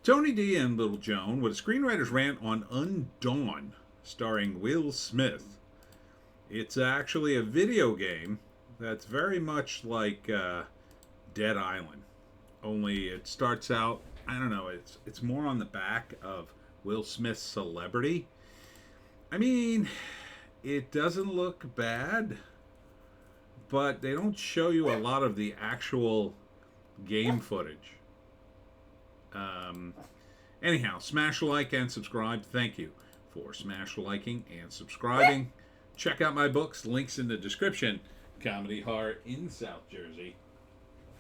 Tony D and Little Joan with a screenwriter's rant on UnDawn, starring Will Smith. It's actually a video game that's very much like Dead Island, only it starts out. I don't know. It's more on the back of Will Smith's celebrity. I mean, it doesn't look bad, but they don't show you a lot of the actual game footage. Um, Anyhow, smash like and subscribe. Thank you for smash liking and subscribing. Check out my books, links in the description. Comedy Horror in South Jersey.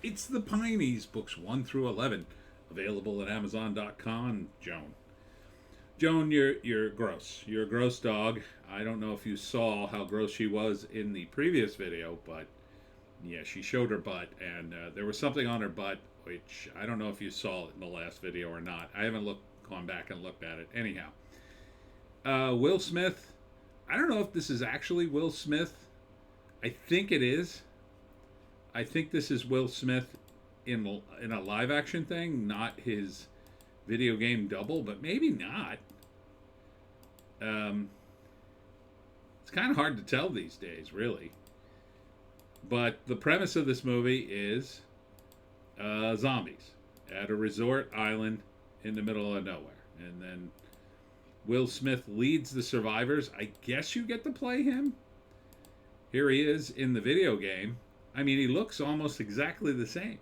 It's the Pineys, books 1 through 11, available at Amazon.com. Joan, you're gross. You're a gross dog. I don't know if you saw how gross she was in the previous video, but yeah, she showed her butt, and there was something on her butt, which I don't know if you saw it in the last video or not. I haven't gone back and looked at it. Anyhow, Will Smith. I don't know if this is actually Will Smith. I think it is. I think this is Will Smith in a live action thing, not his video game double, but maybe not. It's kind of hard to tell these days, really. But the premise of this movie is zombies at a resort island in the middle of nowhere. And then Will Smith leads the survivors. I guess you get to play him. Here he is in the video game. I mean, he looks almost exactly the same.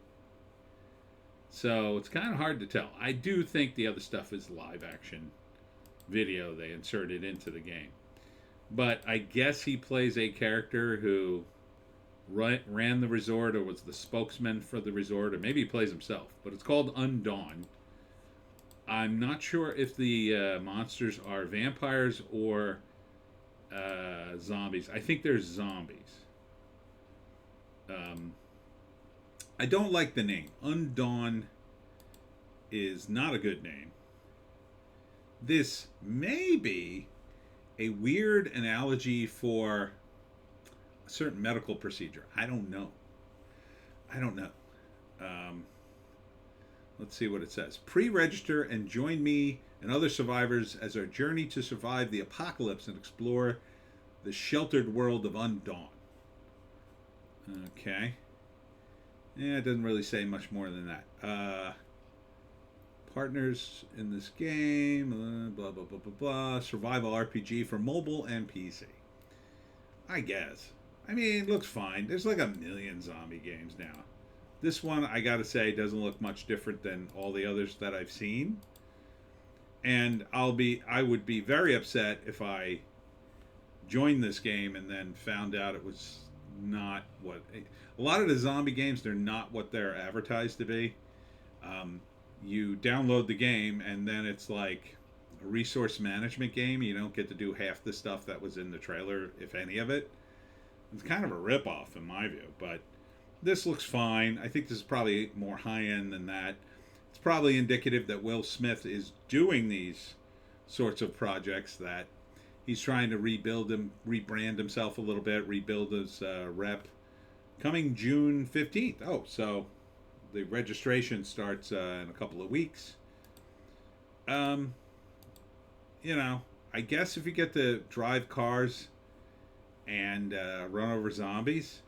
So it's kind of hard to tell. I do think the other stuff is live action video they inserted into the game. But I guess he plays a character who ran the resort or was the spokesman for the resort, or maybe he plays himself. But it's called UnDawn. I'm not sure if the monsters are vampires or zombies. I think they're zombies. I don't like the name. UnDawn is not a good name. This may be a weird analogy for a certain medical procedure. I don't know. Let's see what it says. Pre-register and join me and other survivors as our journey to survive the apocalypse and explore the sheltered world of UnDawn. Okay. Yeah, it doesn't really say much more than that. Partners in this game, blah, blah, blah, blah, blah. Survival RPG for mobile and PC. I guess. I mean, it looks fine. There's like a million zombie games now. This one, I gotta say, doesn't look much different than all the others that I've seen. And I would be very upset if I joined this game and then found out it was not what... A lot of the zombie games, they're not what they're advertised to be. You download the game, and then it's like a resource management game. You don't get to do half the stuff that was in the trailer, if any of it. It's kind of a ripoff, in my view, but this looks fine. I think this is probably more high-end than that. It's probably indicative that Will Smith is doing these sorts of projects, that he's trying to rebrand himself a little bit, rebuild his rep. Coming June 15th. Oh, so the registration starts in a couple of weeks. You know, I guess if you get to drive cars and run over zombies,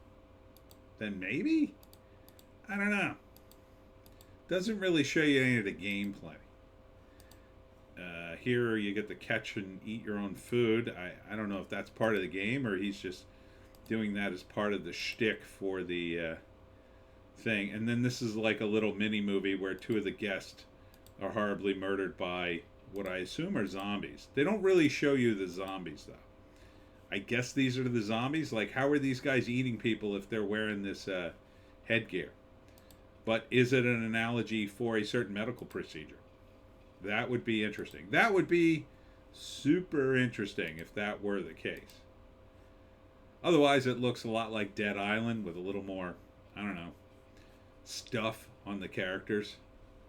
then maybe? I don't know. Doesn't really show you any of the gameplay. Here you get to catch and eat your own food. I don't know if that's part of the game or he's just doing that as part of the shtick for the thing. And then this is like a little mini movie where two of the guests are horribly murdered by what I assume are zombies. They don't really show you the zombies, though. I guess these are the zombies. Like, how are these guys eating people if they're wearing this headgear? But is it an analogy for a certain medical procedure? That would be interesting. That would be super interesting if that were the case. Otherwise, it looks a lot like Dead Island with a little more, I don't know, stuff on the characters.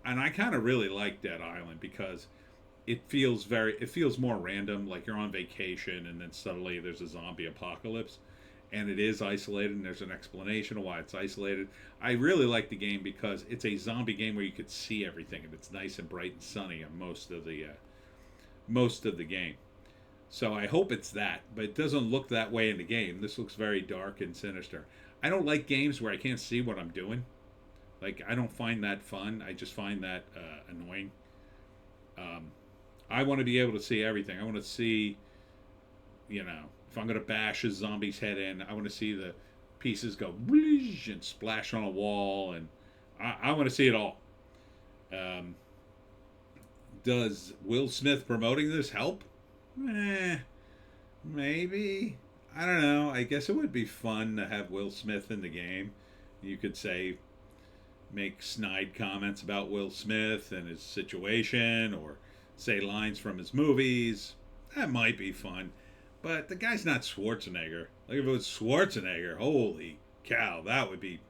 And I kind of really like Dead Island because it feels more random, like you're on vacation and then suddenly there's a zombie apocalypse. and it is isolated, and there's an explanation of why it's isolated. I really like the game because it's a zombie game where you could see everything, and it's nice and bright and sunny on most of the game. So I hope it's that, but it doesn't look that way in the game. This looks very dark and sinister. I don't like games where I can't see what I'm doing. Like, I don't find that fun. I just find that annoying. I want to be able to see everything. I want to see, if I'm going to bash a zombie's head in, I want to see the pieces go and splash on a wall, and I want to see it all. Does Will Smith promoting this help? Maybe. I don't know. I guess it would be fun to have Will Smith in the game. You could make snide comments about Will Smith and his situation, or say lines from his movies. That might be fun. But the guy's not Schwarzenegger. Like, if it was Schwarzenegger, holy cow, that would be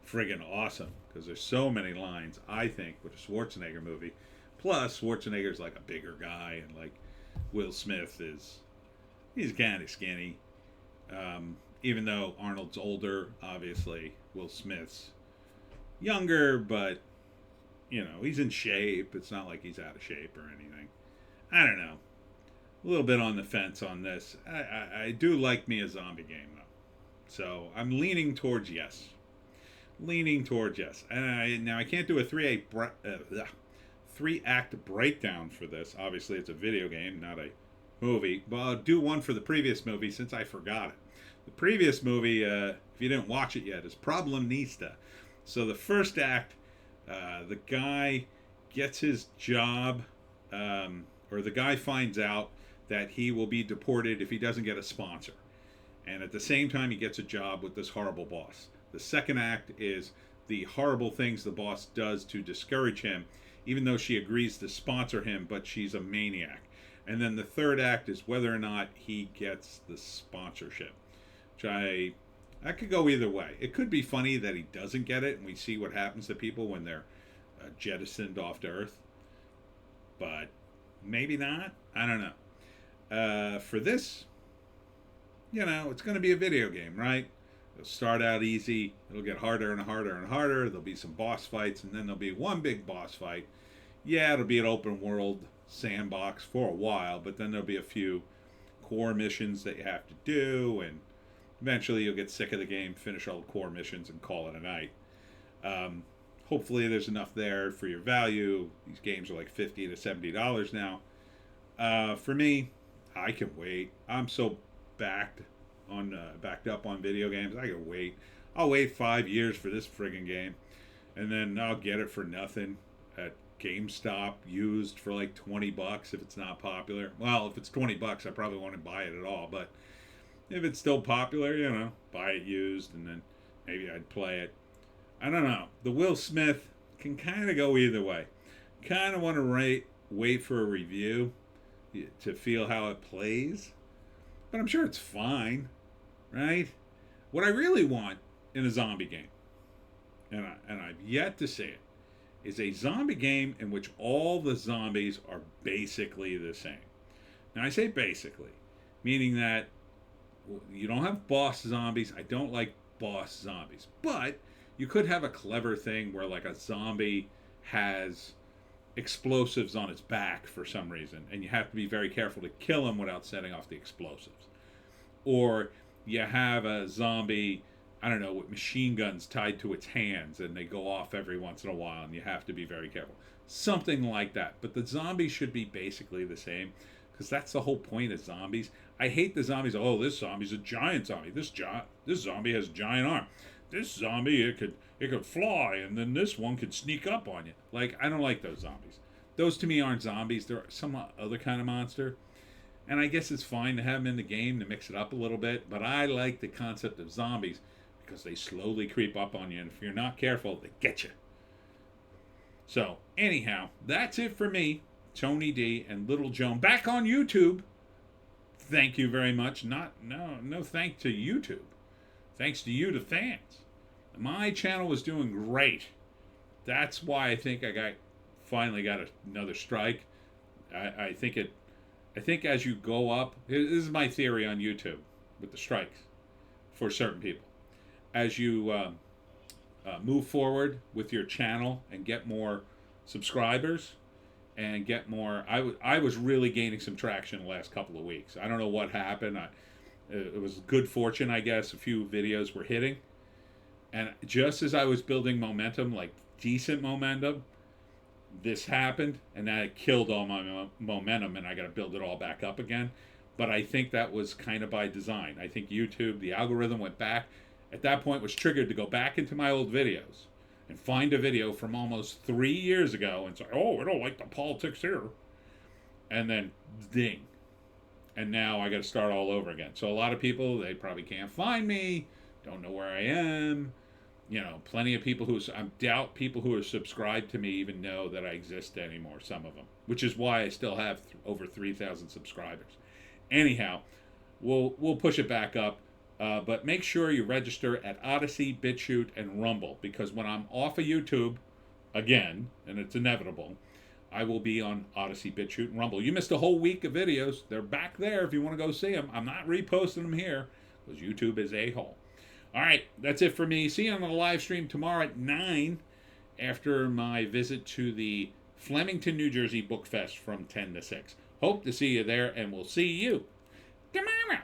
friggin' awesome. Because there's so many lines, I think, with a Schwarzenegger movie. Plus, Schwarzenegger's like a bigger guy, and like Will Smith he's kind of skinny. Even though Arnold's older, obviously, Will Smith's younger, but, he's in shape. It's not like he's out of shape or anything. I don't know. A little bit on the fence on this. I do like me a zombie game, though. So I'm leaning towards yes. And now I can't do a three-act breakdown for this. Obviously, it's a video game, not a movie. But I'll do one for the previous movie since I forgot it. The previous movie, if you didn't watch it yet, is Problemista. So the first act, the guy gets his job, or the guy finds out that he will be deported if he doesn't get a sponsor. And at the same time, he gets a job with this horrible boss. The second act is the horrible things the boss does to discourage him, even though she agrees to sponsor him, but she's a maniac. And then the third act is whether or not he gets the sponsorship, which I could go either way. It could be funny that he doesn't get it, and we see what happens to people when they're jettisoned off to Earth. But maybe not. I don't know. For this, it's going to be a video game, right? It'll start out easy. It'll get harder and harder and harder. There'll be some boss fights, and then there'll be one big boss fight. Yeah, it'll be an open world sandbox for a while, but then there'll be a few core missions that you have to do, and eventually you'll get sick of the game, finish all the core missions, and call it a night. Hopefully there's enough there for your value. These games are like $50 to $70 now. For me, I can wait. I'm so backed up on video games. I can wait. I'll wait 5 years for this friggin' game, and then I'll get it for nothing at GameStop, used for like $20 if it's not popular. Well, if it's $20, I probably won't buy it at all. But if it's still popular, buy it used, and then maybe I'd play it. I don't know. The Will Smith can kind of go either way. Kind of want to wait for a review to feel how it plays, but I'm sure it's fine, right? What I really want in a zombie game, and I've yet to see it, is a zombie game in which all the zombies are basically the same. Now, I say basically, meaning that you don't have boss zombies. I don't like boss zombies, but you could have a clever thing where, like, a zombie has explosives on its back for some reason, and you have to be very careful to kill him without setting off the explosives. Or you have a zombie, I don't know, with machine guns tied to its hands, and they go off every once in a while, and you have to be very careful. Something like that. But the zombies should be basically the same, because that's the whole point of zombies. I hate the zombies. Oh, this zombie's a giant zombie. This zombie has a giant arm. This zombie, it could fly, and then this one could sneak up on you. Like, I don't like those zombies. Those to me aren't zombies. They're some other kind of monster. And I guess it's fine to have them in the game to mix it up a little bit, but I like the concept of zombies because they slowly creep up on you, and if you're not careful, they get you. So, anyhow, that's it for me, Tony D and Little Joan, back on YouTube. Thank you very much. No thank to YouTube. Thanks to you, the fans. My channel was doing great. That's why I think I finally got another strike. I think as you go up, this is my theory on YouTube with the strikes. for certain people. As you move forward with your channel and get more subscribers and get more, I was really gaining some traction the last couple of weeks. I don't know what happened. It was good fortune, I guess. A few videos were hitting, and just as I was building momentum, like decent momentum, this happened, and that killed all my momentum, and I got to build it all back up again. But I think that was kind of by design. I think YouTube, the algorithm went back. At that point, was triggered to go back into my old videos and find a video from almost 3 years ago and say, "Oh, I don't like the politics here," and then ding. And now I got to start all over again. So a lot of people, they probably can't find me, don't know where I am. You know, plenty of people I doubt people who are subscribed to me even know that I exist anymore, some of them, which is why I still have over 3,000 subscribers. Anyhow, we'll push it back up, but make sure you register at Odysee, Bitchute, and Rumble, because when I'm off of YouTube again, and it's inevitable, I will be on Odysee, Bitchute, and Rumble. You missed a whole week of videos. They're back there if you want to go see them. I'm not reposting them here because YouTube is a hole. All right, that's it for me. See you on the live stream tomorrow at 9 after my visit to the Flemington, New Jersey Book Fest from 10 to 6. Hope to see you there, and we'll see you tomorrow.